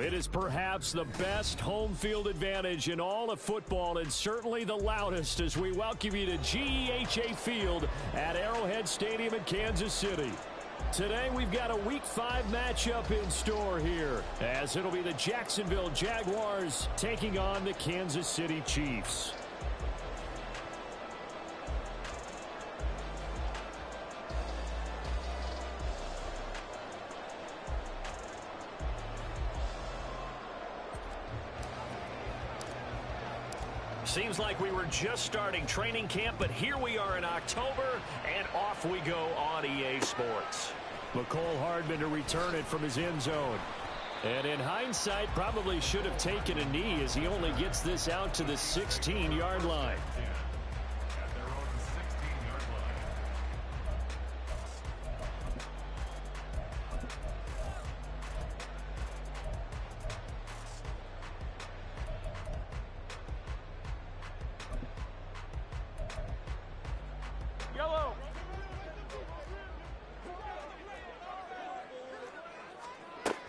It is perhaps the best home field advantage in all of football, and certainly the loudest, as we welcome you to GEHA Field at Arrowhead Stadium in Kansas City. Today we've got a Week 5 matchup in store here, as it'll be the Jacksonville Jaguars taking on the Kansas City Chiefs. Seems like we were just starting training camp, but here we are in October, and off we go on EA Sports. McCole Hardman to return it from his end zone. And in hindsight, probably should have taken a knee as he only gets this out to the 16-yard line.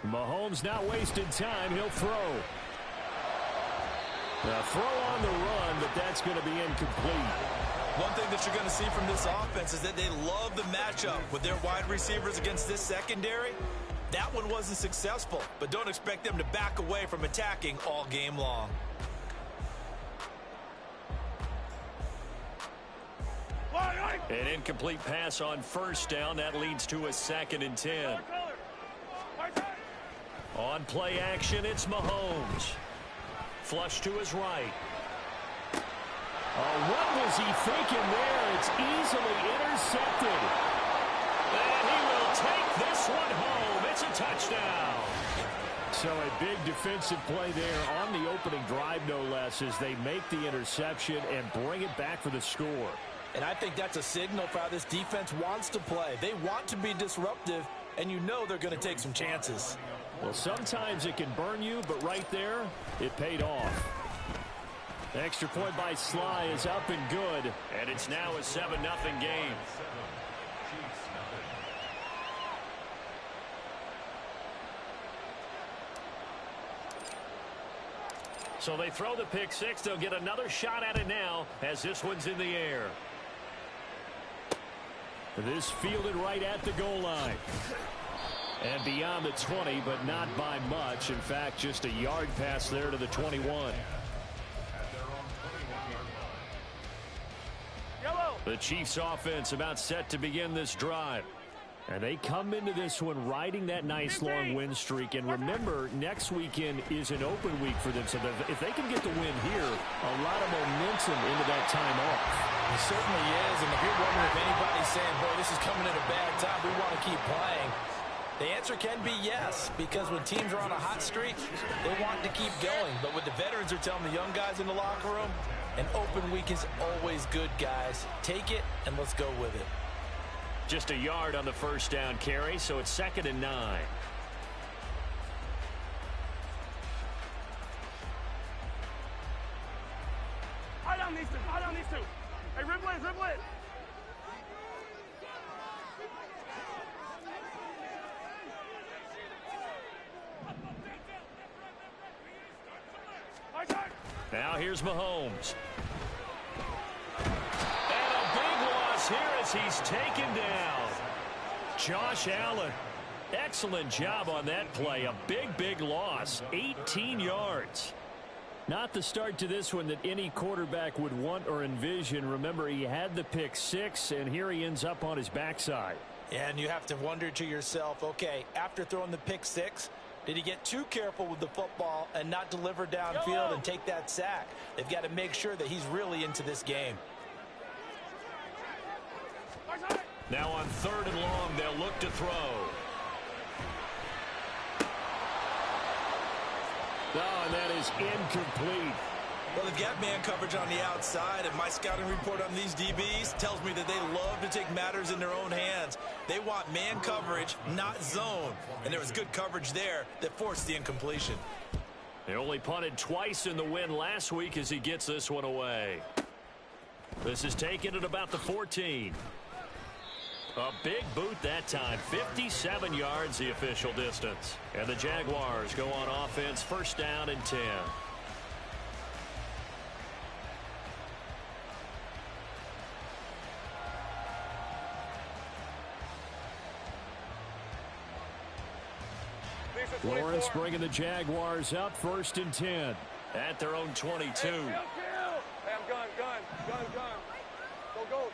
Mahomes not wasting time. He'll throw. A throw on the run, but that's going to be incomplete. One thing that you're going to see from this offense is that they love the matchup with their wide receivers against this secondary. That one wasn't successful, but don't expect them to back away from attacking all game long. An incomplete pass on first down. That leads to a 2nd and 10. On play action, it's Mahomes. Flush to his right. Oh, what was he thinking there? It's easily intercepted. And he will take this one home. It's a touchdown. So a big defensive play there on the opening drive, no less, as they make the interception and bring it back for the score. And I think that's a signal for how this defense wants to play. They want to be disruptive, and you know they're going to take some chances. Well, sometimes it can burn you, but right there, it paid off. The extra point by Sly is up and good, and it's now a 7-0 game. So they throw the pick six. They'll get another shot at it now as this one's in the air. This fielded right at the goal line. And beyond the 20, but not by much. In fact, just a yard pass there to the 21. The Chiefs offense about set to begin this drive. And they come into this one riding that nice long win streak. And remember, next weekend is an open week for them. So if they can get the win here, a lot of momentum into that time off. It certainly is. And if you're wondering if anybody's saying, boy, this is coming at a bad time, we want to keep playing, the answer can be yes, because when teams are on a hot streak, they want to keep going. But what the veterans are telling the young guys in the locker room, an open week is always good, guys. Take it, and let's go with it. Just a yard on the first down carry, so it's 2nd and 9. I don't need to. Hey, dribble it. Now here's Mahomes. And a big loss here as he's taken down. Josh Allen, excellent job on that play. A big loss, 18 yards. Not the start to this one that any quarterback would want or envision. Remember, he had the pick six, and here he ends up on his backside. And you have to wonder to yourself, okay, after throwing the pick six, did he get too careful with the football and not deliver downfield and take that sack? They've got to make sure that he's really into this game. Now on 3rd and long, they'll look to throw. Oh, and that is incomplete. Well, they've got man coverage on the outside, and my scouting report on these DBs tells me that they love to take matters in their own hands. They want man coverage, not zone. And there was good coverage there that forced the incompletion. They only punted twice in the win last week as he gets this one away. This is taken at about the 14. A big boot that time. 57 yards the official distance. And the Jaguars go on offense, first down and 10. Lawrence bringing the Jaguars up, first and 10 at their own 22. Hey, kill. Hey, I'm gun. Go.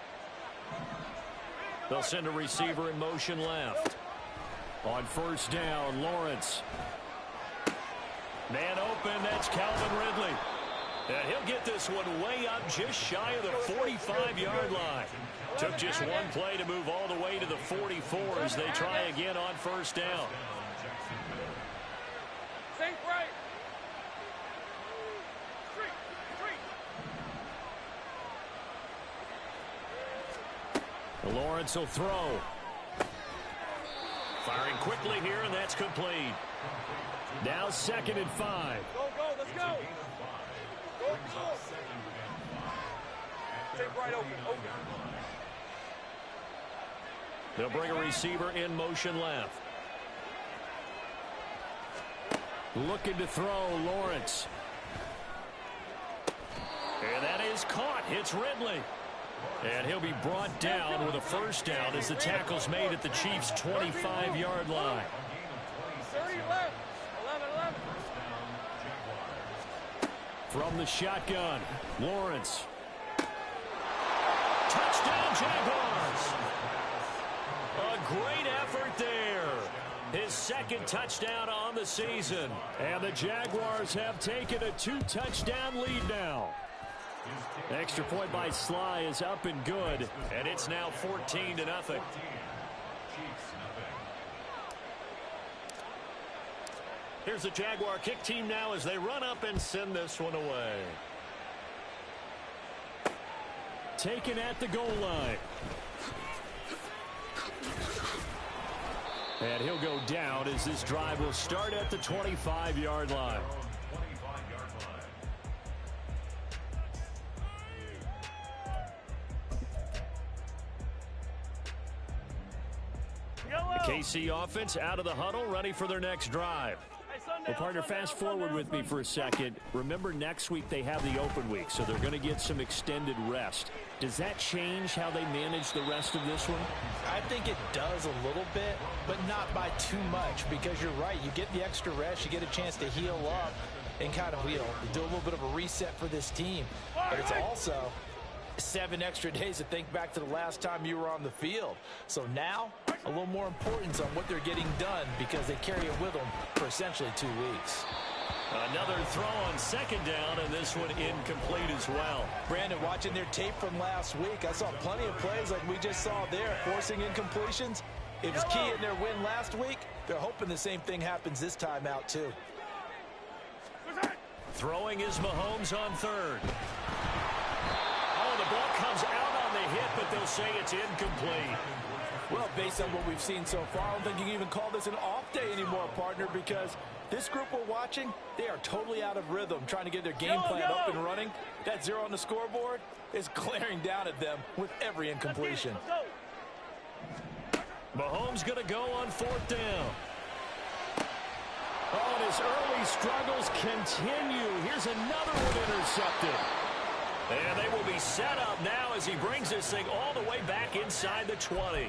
They'll send a receiver in motion left. On first down, Lawrence. Man open, that's Calvin Ridley. And he'll get this one way up just shy of the 45-yard line. Took just one play to move all the way to the 44 as they try again on first down. Think right. Street. Lawrence will throw. Firing quickly here, and that's complete. Now second and 5. Go, let's go. Go. Think right open. They'll bring a receiver in motion left. Looking to throw, Lawrence. And that is caught. Hits Ridley. And he'll be brought down with a first down as the tackle's made at the Chiefs' 25-yard line. 30 left. 11. From the shotgun, Lawrence. Touchdown, Jaguars. A great effort there. His second touchdown on the season. And the Jaguars have taken a 2-touchdown lead now. Extra point by Sly is up and good. And it's now 14-0. Here's the Jaguar kick team now as they run up and send this one away. Taken at the goal line. And he'll go down as this drive will start at the 25-yard line. The KC offense out of the huddle, ready for their next drive. Well, partner, fast forward with me for a second. Remember, next week they have the open week, so they're going to get some extended rest. Does that change how they manage the rest of this one? I think it does a little bit, but not by too much, because you're right. You get the extra rest, you get a chance to heal up and kind of, do a little bit of a reset for this team. But it's also 7 extra days to think back to the last time you were on the field. So now, a little more importance on what they're getting done because they carry it with them for essentially 2 weeks. Another throw on second down, and this one incomplete as well. Brandon, watching their tape from last week, I saw plenty of plays like we just saw there, forcing incompletions. It was key in their win last week. They're hoping the same thing happens this time out, too. Throwing is Mahomes on third. Oh, the ball comes out on the hit, but they'll say it's incomplete. Well, based on what we've seen so far, I don't think you can even call this an off day anymore, partner, because this group we're watching, they are totally out of rhythm, trying to get their game plan up and running. That 0 on the scoreboard is glaring down at them with every incompletion. Mahomes going to go on fourth down. Oh, and his early struggles continue. Here's another one intercepted. And they will be set up now as he brings this thing all the way back inside the 20.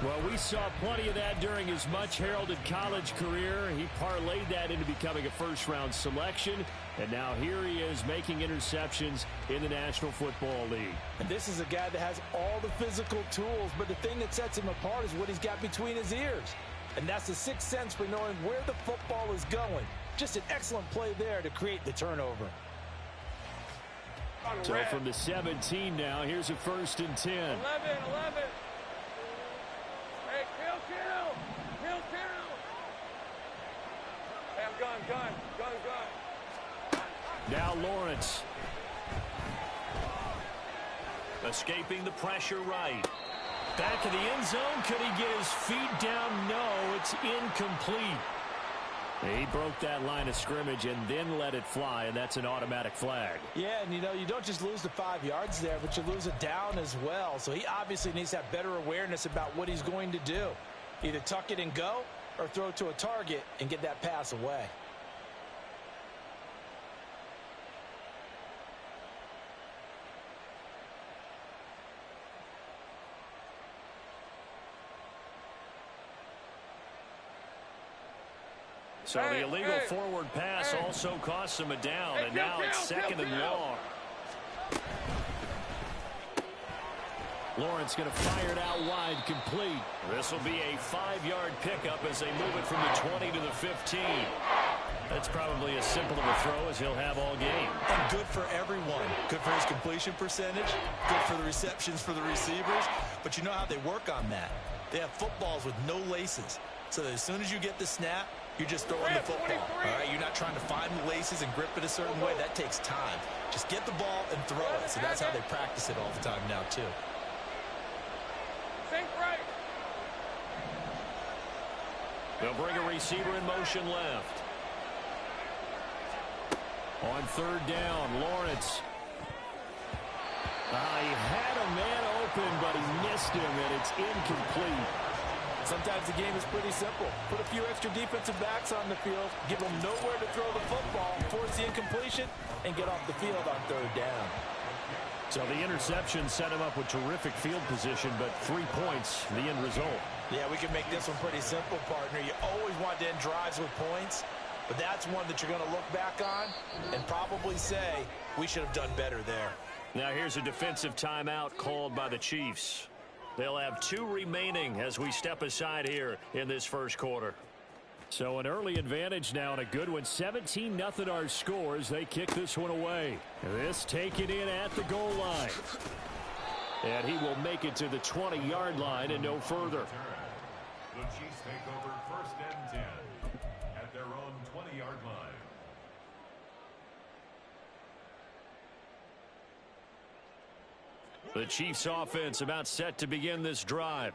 Well, we saw plenty of that during his much-heralded college career. He parlayed that into becoming a first-round selection. And now here he is making interceptions in the National Football League. And this is a guy that has all the physical tools, but the thing that sets him apart is what he's got between his ears. And that's the sixth sense for knowing where the football is going. Just an excellent play there to create the turnover. So from the 17 now, here's a first and 10. 11. Hey, kill. Hey, I'm gun. Now Lawrence. Escaping the pressure right. Back of the end zone. Could he get his feet down? No, it's incomplete. He broke that line of scrimmage and then let it fly, and that's an automatic flag. Yeah, and you don't just lose the 5 yards there, but you lose it down as well. So he obviously needs to have better awareness about what he's going to do. Either tuck it and go or throw to a target and get that pass away. So the illegal forward pass also costs him a down, and now it's 2nd and long. Lawrence going to fire it out wide, complete. This will be a 5-yard pickup as they move it from the 20 to the 15. That's probably as simple of a throw as he'll have all game. And good for everyone. Good for his completion percentage. Good for the receptions for the receivers. But you know how they work on that. They have footballs with no laces. So that as soon as you get the snap, you're just throwing the football. All right, you're not trying to find the laces and grip it a certain way. That takes time. Just get the ball and throw it. So that's how they practice it all the time now, too. Think right. They'll bring a receiver in motion left. On 3rd down, Lawrence. He had a man open, but he missed him, and it's incomplete. Sometimes the game is pretty simple. Put a few extra defensive backs on the field, give them nowhere to throw the football, force the incompletion, and get off the field on 3rd down. So the interception set him up with terrific field position, but 3 points, the end result. Yeah, we can make this one pretty simple, partner. You always want to end drives with points, but that's one that you're going to look back on and probably say, we should have done better there. Now here's a defensive timeout called by the Chiefs. They'll have 2 remaining as we step aside here in this first quarter. So an early advantage now and a good one. 17-0 our score as they kick this one away. This taken in at the goal line. And he will make it to the 20-yard line and no further. The Chiefs take over 1st and 10 at their own 20-yard line. The Chiefs offense about set to begin this drive.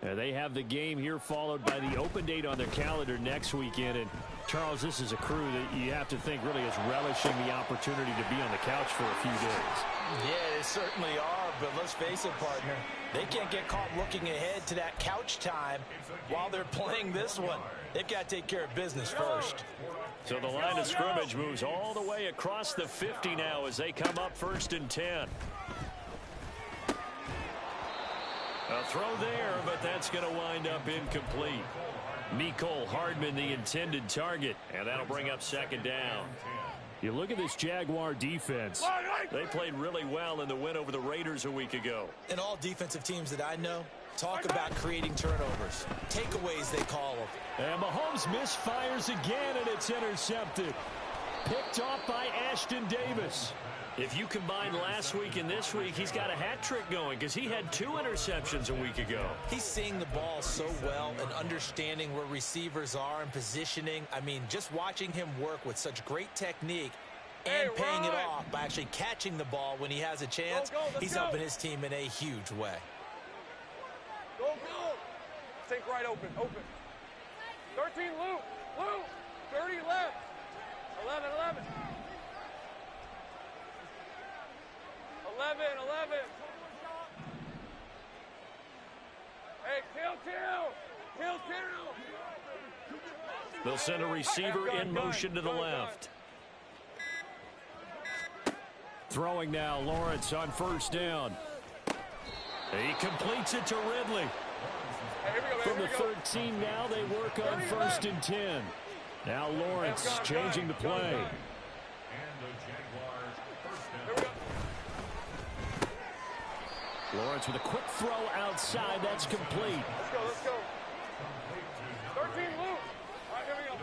They have the game here followed by the open date on their calendar next weekend. And Charles, this is a crew that you have to think really is relishing the opportunity to be on the couch for a few days. Yeah, they certainly are, but let's face it, partner. They can't get caught looking ahead to that couch time while they're playing this one. They've got to take care of business first. So the line of scrimmage moves all the way across the 50 now as they come up 1st and 10. A throw there, but that's going to wind up incomplete. Mecole Hardman, the intended target, and that'll bring up 2nd down. You look at this Jaguar defense. They played really well in the win over the Raiders a week ago. And all defensive teams that I know talk about creating turnovers. Takeaways, they call them. And Mahomes misfires again, and it's intercepted. Picked off by Ashton Davis. If you combine last week and this week, he's got a hat trick going because he had 2 interceptions a week ago. He's seeing the ball so well and understanding where receivers are and positioning. I mean, just watching him work with such great technique and paying it off by actually catching the ball when he has a chance, he's helping his team in a huge way. Go, go. Think right, open. 13 loop. 30 left. 11. 11. Hey, kill. They'll send a receiver in motion to the left. Throwing now, Lawrence on 1st down. He completes it to Ridley. From the 13 now, they work on 1st and 10. Now Lawrence changing the play. Lawrence with a quick throw outside. That's complete. Let's go. 13 loop. All right, here we go.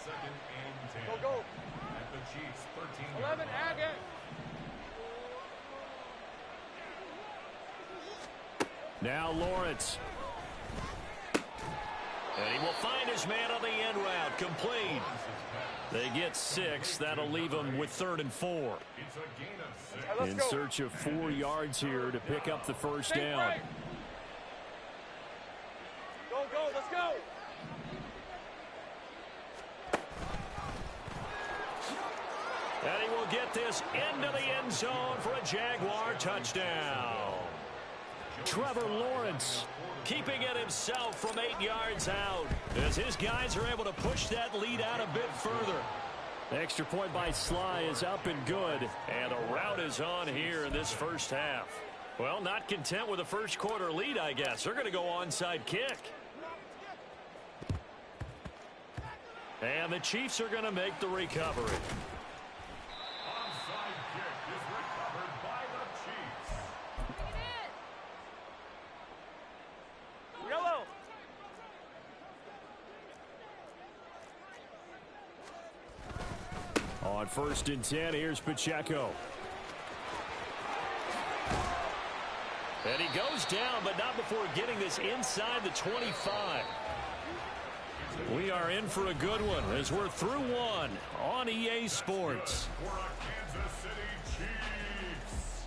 2nd and 10. Go. At the Chiefs 13. 11, Agate. Now Lawrence. And he will find his man on the end route. Complete. They get 6. That'll leave them with 3rd and 4. It's a gain of 6. In search of 4 yards here to pick up the 1st down. Right. Go, let's go. get this into the end zone for a Jaguar touchdown. Trevor Lawrence keeping it himself from 8 yards out as his guys are able to push that lead out a bit further. The extra point by Sly is up and good, and the route is on here in this first half. Well, not content with a first quarter lead, I guess. They're going to go onside kick. And the Chiefs are going to make the recovery. Onside kick is recovered by the Chiefs. Yellow. On 1st and 10, here's Pacheco. And he goes down, but not before getting this inside the 25. We are in for a good one as we're through one on EA Sports. For a Kansas City Chiefs.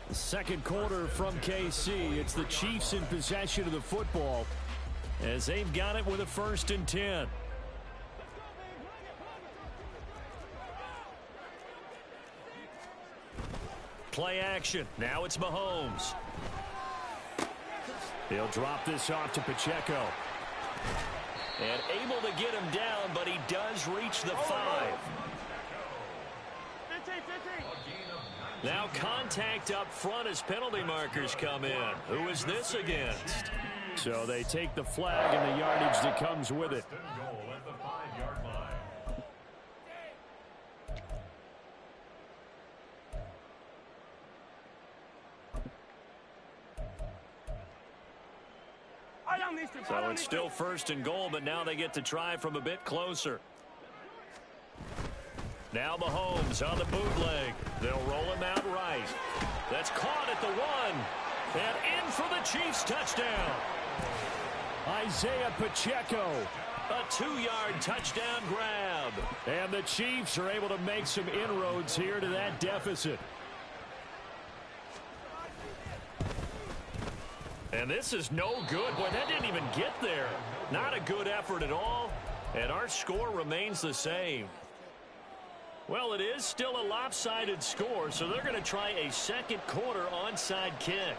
The second quarter from KC. It's the Chiefs in possession of the football as they've got it with a 1st and 10. Play action. Now it's Mahomes. He'll drop this off to Pacheco. And able to get him down, but he does reach the 5. 15. Now contact up front as penalty markers come in. Who is this against? So they take the flag and the yardage that comes with it. First and goal at the 5-yard line. I don't need to. So it's still 1st and goal, but now they get to try from a bit closer. Now Mahomes on the bootleg. They'll roll him out right. That's caught at the 1. And in for the Chiefs touchdown. Isaiah Pacheco. A 2-yard touchdown grab. And the Chiefs are able to make some inroads here to that deficit. And this is no good. Boy, that didn't even get there. Not a good effort at all. And our score remains the same. Well, it is still a lopsided score, so they're going to try a second quarter onside kick.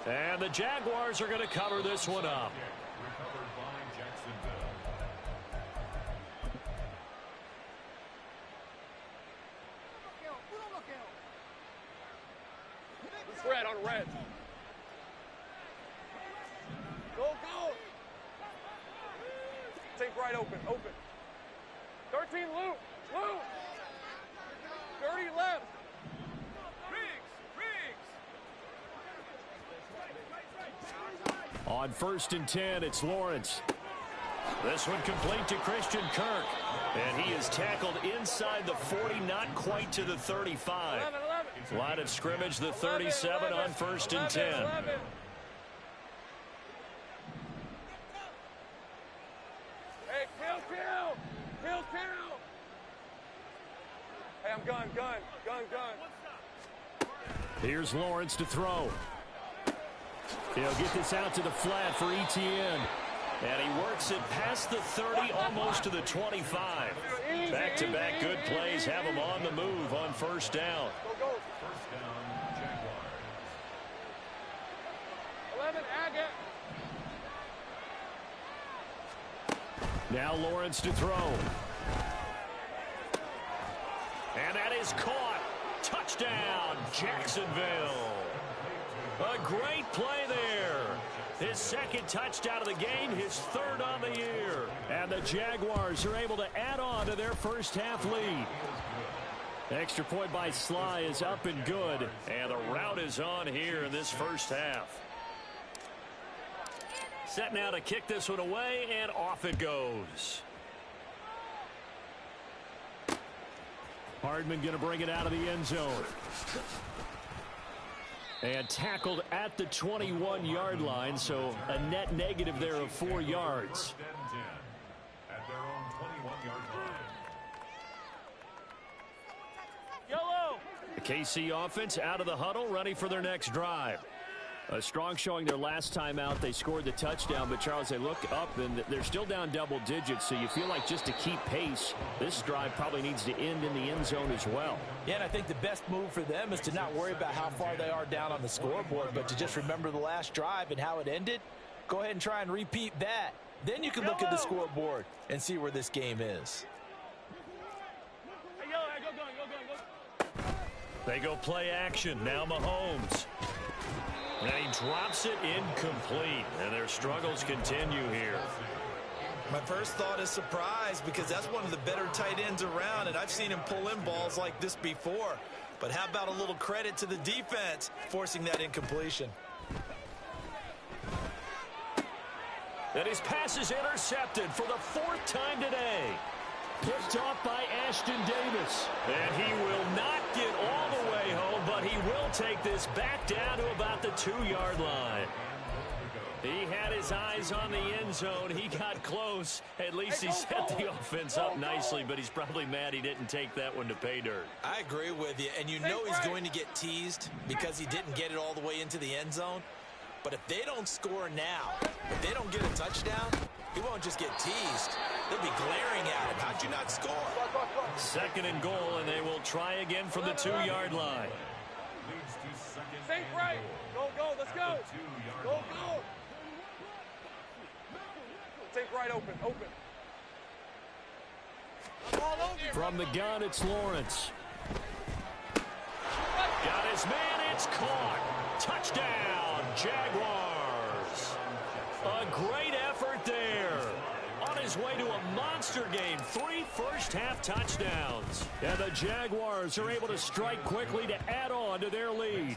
And the Jaguars are going to cover this one up. Recovered by Jacksonville. Red on red. Go. Take right open. 13 loop. Dirty left. On 1st and 10, it's Lawrence. This one complete to Christian Kirk. And he is tackled inside the 40, not quite to the 35. 11. Line of scrimmage, the 37 on 1st and 10. 11. Hey, kill. Hey, I'm gun. Here's Lawrence to throw. He'll get this out to the flat for Etienne. And he works it past the 30, almost to the 25. Back-to-back good plays have him on the move on 1st down. Go. First down, Jaguars. 11, Agate. Now Lawrence to throw. And that is caught. Touchdown, Jacksonville. A great play there. His second touchdown of the game, his 3rd on the year. And the Jaguars are able to add on to their first half lead. Extra point by Sly is up and good. And the route is on here in this first half. Set now to kick this one away, and off it goes. Hardman going to bring it out of the end zone. And tackled at the 21-yard line, so a net negative there of 4 yards. 1st and 10 at their own 21-yard line. Yellow. The KC offense out of the huddle, ready for their next drive. A strong showing their last time out. They scored the touchdown, but Charles, they look up and they're still down double digits, so you feel like just to keep pace, this drive probably needs to end in the end zone as well. Yeah, and I think the best move for them is to not worry about how far they are down on the scoreboard, but to just remember the last drive and how it ended. Go ahead and try and repeat that. Then you can look at the scoreboard and see where this game is. They go play action. Now Mahomes. And he drops it incomplete, and their struggles continue here. My first thought is surprise, because that's one of the better tight ends around, and I've seen him pull in balls like this before. But how about a little credit to the defense forcing that incompletion? And his pass is intercepted for the 4th time today. Picked off by Ashton Davis. And he will not get all the way home, but he will take this back down to about the 2-yard line. He had his eyes on the end zone. He got close. At least he set the offense up nicely, but he's probably mad he didn't take that one to pay dirt. I agree with you, and you know he's going to get teased because he didn't get it all the way into the end zone. But if they don't score now, if they don't get a touchdown, he won't just get teased. They'll be glaring at him. How'd you not score? 2nd and goal, and they will try again from the 2-yard line. Think right. Go, let's go. Go. Think right, open. From the gun, it's Lawrence. Got his man, it's caught. Touchdown, Jaguars. A great effort there. On his way to a monster game, 3 first-half touchdowns. And the Jaguars are able to strike quickly to add on to their lead.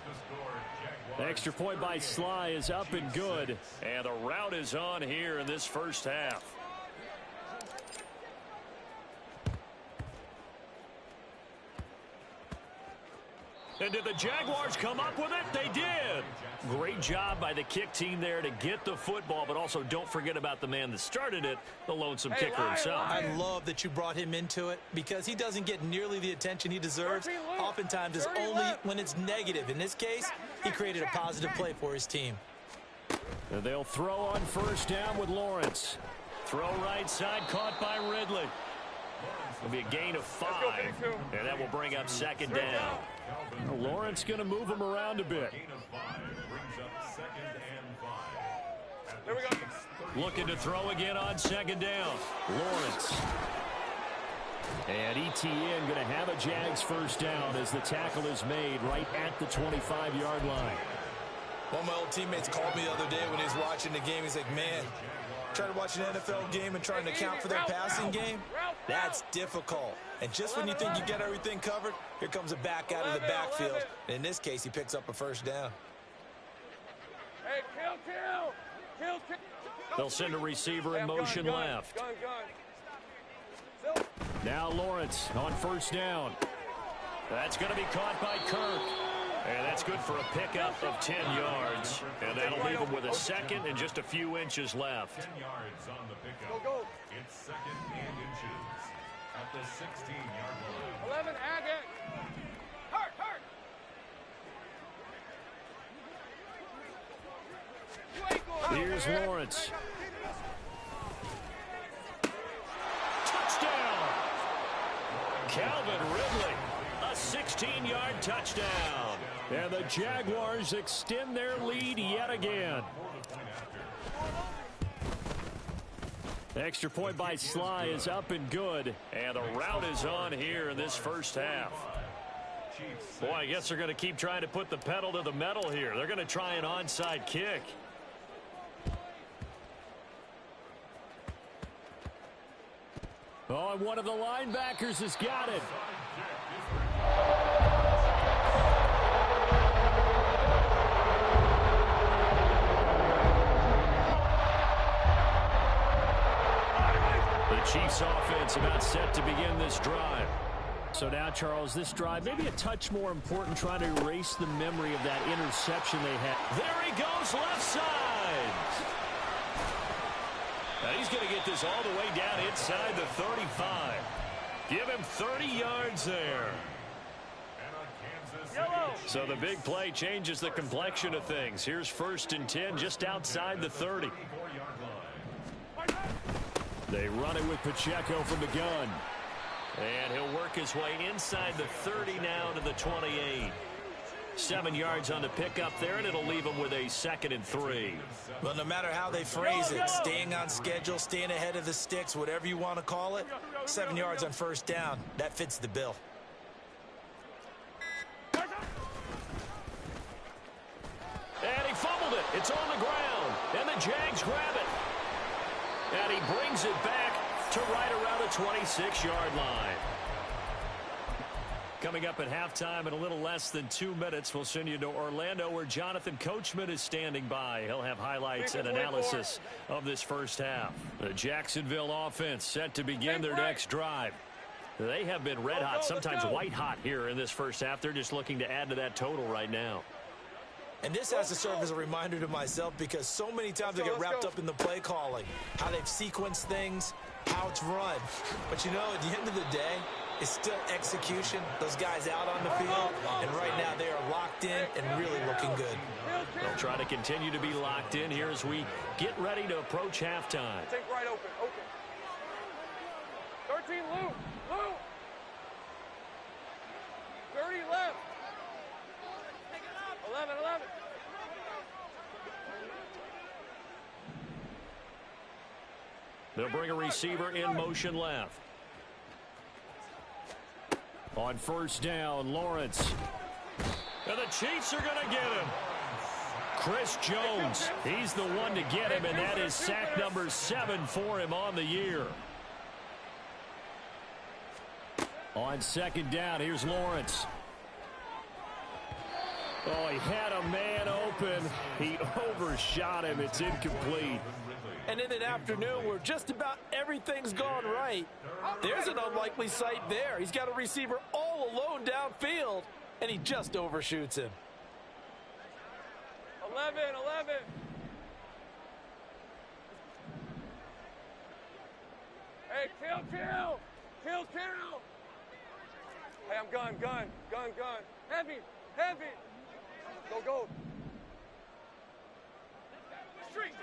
The extra point by Sly is up and good. And the route is on here in this first half. And did the Jaguars come up with it? They did. Great job by the kick team there to get the football, but also don't forget about the man that started it, the lonesome kicker himself. I love that you brought him into it because he doesn't get nearly the attention he deserves. Oftentimes it's only when it's negative. In this case, he created a positive play for his team. And they'll throw on first down with Lawrence. Throw right side, caught by Ridley. It'll be a gain of 5, and that will bring up 2nd down. Lawrence going to move him around a bit. There we go. Looking to throw again on 2nd down. Lawrence. And ETN going to have a Jags first down as the tackle is made right at the 25-yard line. One of my old teammates called me the other day when he was watching the game. He's like, man, trying to watch an NFL game and trying to account for their passing game, that's difficult. And just when you think you get everything covered, here comes a back out of the backfield. And in this case, he picks up a first down. Hey, kill. They'll send a receiver in motion left. Gun. Now Lawrence on first down. That's going to be caught by Kirk. And that's good for a pickup of 10 yards. And that'll leave him with a 2nd and just a few inches left. 10 yards on the pickup. Go. It's 2nd and inches at the 16-yard line. 11, Agate. Hurt. Here's Lawrence. Touchdown! Calvin Ridley. A 16-yard touchdown. And the Jaguars extend their lead yet again. The extra point by Sly is up and good. And the route is on here in this first half. Boy, I guess they're going to keep trying to put the pedal to the metal here. They're going to try an onside kick. Oh, and one of the linebackers has got it. The Chiefs offense about set to begin this drive. So now, Charles, this drive maybe a touch more important, trying to erase the memory of that interception they had. There he goes, left side. Now he's going to get this all the way down inside the 35. Give him 30 yards there. And a Kansas City So the big play changes the complexion of things. Here's 1st and 10 just outside the 30. They run it with Pacheco from the gun. And he'll work his way inside the 30 now to the 28. 7 yards on the pickup there, and it'll leave him with a 2nd and 3. Well, no matter how they phrase it, staying on schedule, staying ahead of the sticks, whatever you want to call it, 7 yards on 1st down, that fits the bill. And he fumbled it. It's on the ground, and the Jags grab it. And he brings it back to right around the 26-yard line. Coming up at halftime in a little less than 2 minutes, we'll send you to Orlando where Jonathan Coachman is standing by. He'll have highlights and analysis of this first half. The Jacksonville offense set to begin their next drive. They have been red hot, sometimes white hot here in this first half. They're just looking to add to that total right now. And this has to serve as a reminder to myself because so many times I get wrapped up in the play calling, how they've sequenced things, how it's run. But, you know, at the end of the day, it's still execution. Those guys out on the field, and right now they are locked in and really looking good. They'll try to continue to be locked in here as we get ready to approach halftime. Think right open. 13 loop. 30 left. 11. They'll bring a receiver in motion left. On 1st down, Lawrence. And the Chiefs are going to get him. Chris Jones, he's the one to get him, and that is sack number 7 for him on the year. On 2nd down, here's Lawrence. Oh, he had a man open. He overshot him. It's incomplete. And in an afternoon where just about everything's gone right, there's an unlikely sight there. He's got a receiver all alone downfield, and he just overshoots him. 11. Hey, kill. Hey, I'm gun. Heavy. Go. Street.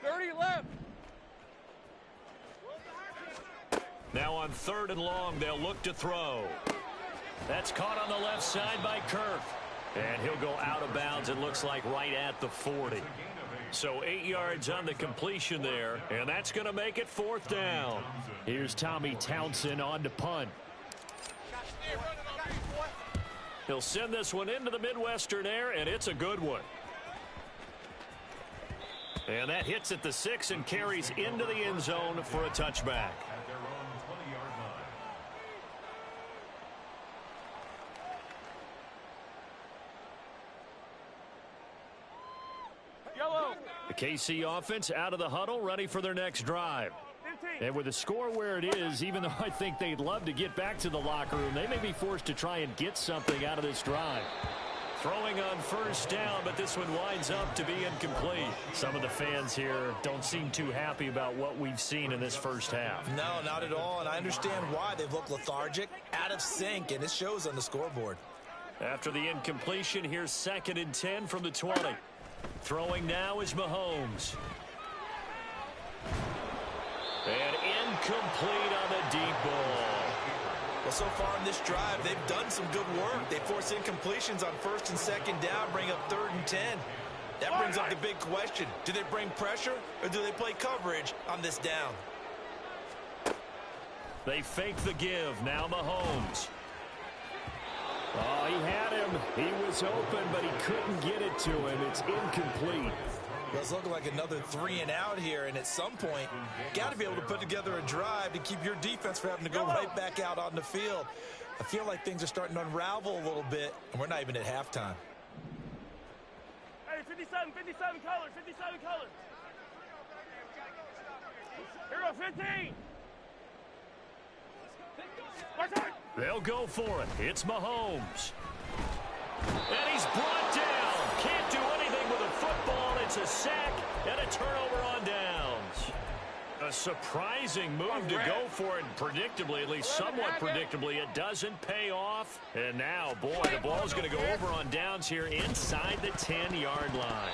30 left. Now on 3rd and long, they'll look to throw. That's caught on the left side by Kirk. And he'll go out of bounds, it looks like, right at the 40. So 8 yards on the completion there, and that's going to make it 4th down. Here's Tommy Townsend on to punt. He'll send this one into the Midwestern air, and it's a good one. And that hits at the 6 and carries into the end zone for a touchback. The KC offense out of the huddle, ready for their next drive. And with the score where it is, even though I think they'd love to get back to the locker room, they may be forced to try and get something out of this drive. Throwing on 1st down, but this one winds up to be incomplete. Some of the fans here don't seem too happy about what we've seen in this first half. No, not at all, and I understand why. They've looked lethargic, out of sync, and it shows on the scoreboard. After the incompletion, here's 2nd and 10 from the 20. Throwing now is Mahomes. And incomplete on the deep ball. Well, so far in this drive, they've done some good work. They force incompletions on 1st and 2nd down, bring up 3rd and 10. That brings up the big question. Do they bring pressure or do they play coverage on this down? They fake the give. Now Mahomes. Oh, he had him. He was open, but he couldn't get it to him. It's incomplete. Well, it's looking like another 3 and out here, and at some point, got to be able to put together a drive to keep your defense from having to go right back out on the field. I feel like things are starting to unravel a little bit, and we're not even at halftime. Hey, 57 colors. Here go 15. They'll go for it. It's Mahomes. And he's brought down. Can't do anything with a football. It's a sack and a turnover on downs. A surprising move to go for it. Predictably, at least somewhat predictably, it doesn't pay off. off. And now, boy, the ball's going to go over on downs here inside the 10-yard line.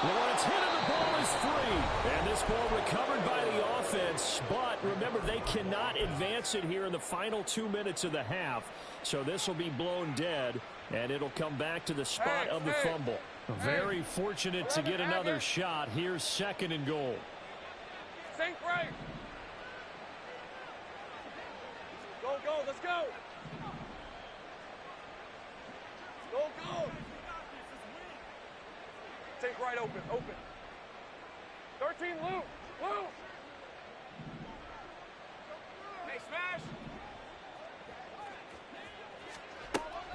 Lawrence hit and the ball is free. And this ball recovered by the offense. But remember, they cannot advance it here in the final 2 minutes of the half. So this will be blown dead, and it'll come back to the spot of the fumble. Very fortunate to get another shot. Here's 2nd and goal. Sink right. Go, go, let's go. Go, go. Take right open, open. 13, loop, loop. Hey, smash.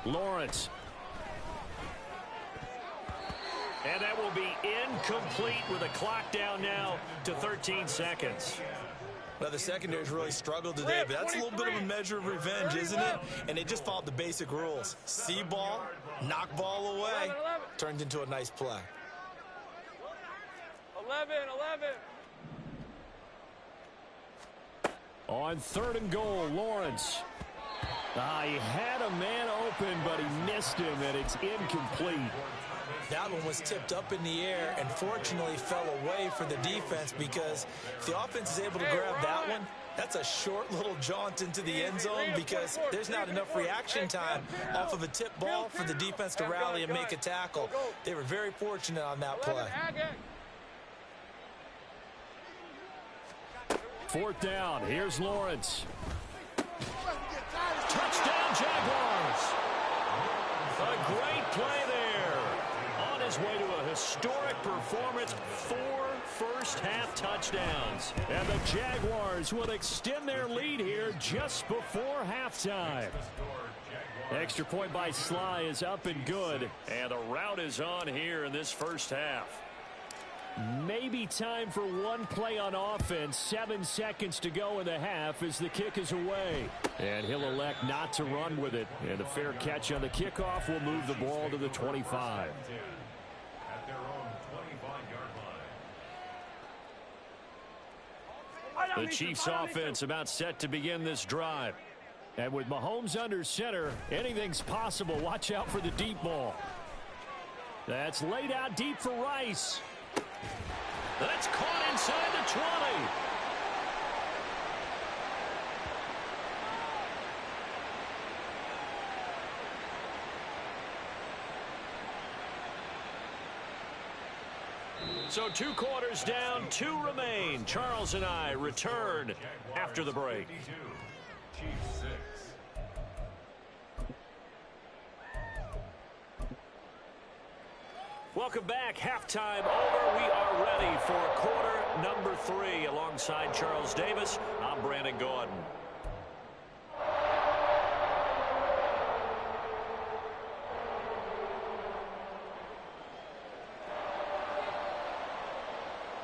Lawrence. And that will be incomplete with a clock down now to 13 seconds. Well, the secondary's really struggled today, but that's a little bit of a measure of revenge, isn't it? And they just followed the basic rules. See ball, knock ball away, turned into a nice play. 11, 11. On 3rd and goal, Lawrence. He had a man open, but he missed him, and it's incomplete. That one was tipped up in the air and fortunately fell away for the defense, because if the offense is able to grab that one, that's a short little jaunt into the end zone, because there's not enough reaction time off of a tip ball for the defense to rally and make a tackle. They were very fortunate on that play. 4th down. Here's Lawrence. Touchdown, Jaguars. A great play there. On his way to a historic performance, 4 first-half touchdowns. And the Jaguars will extend their lead here just before halftime. Extra point by Sly is up and good. And the route is on here in this first half. Maybe time for one play on offense. 7 seconds to go in the half as the kick is away. And he'll elect not to run with it. And the fair catch on the kickoff will move the ball to the 25. At their own 25-yard line. The Chiefs offense about set to begin this drive. And with Mahomes under center, anything's possible. Watch out for the deep ball. That's laid out deep for Rice. That's caught inside the 20. So 2 quarters down, 2 remain. Charles and I return after the break. Chiefs 6. Welcome back. Halftime over. We are ready for quarter number 3. Alongside Charles Davis, I'm Brandon Gordon.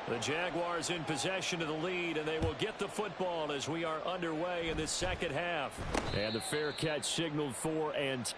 The Jaguars in possession of the lead, and they will get the football as we are underway in this second half. And the fair catch signaled for, and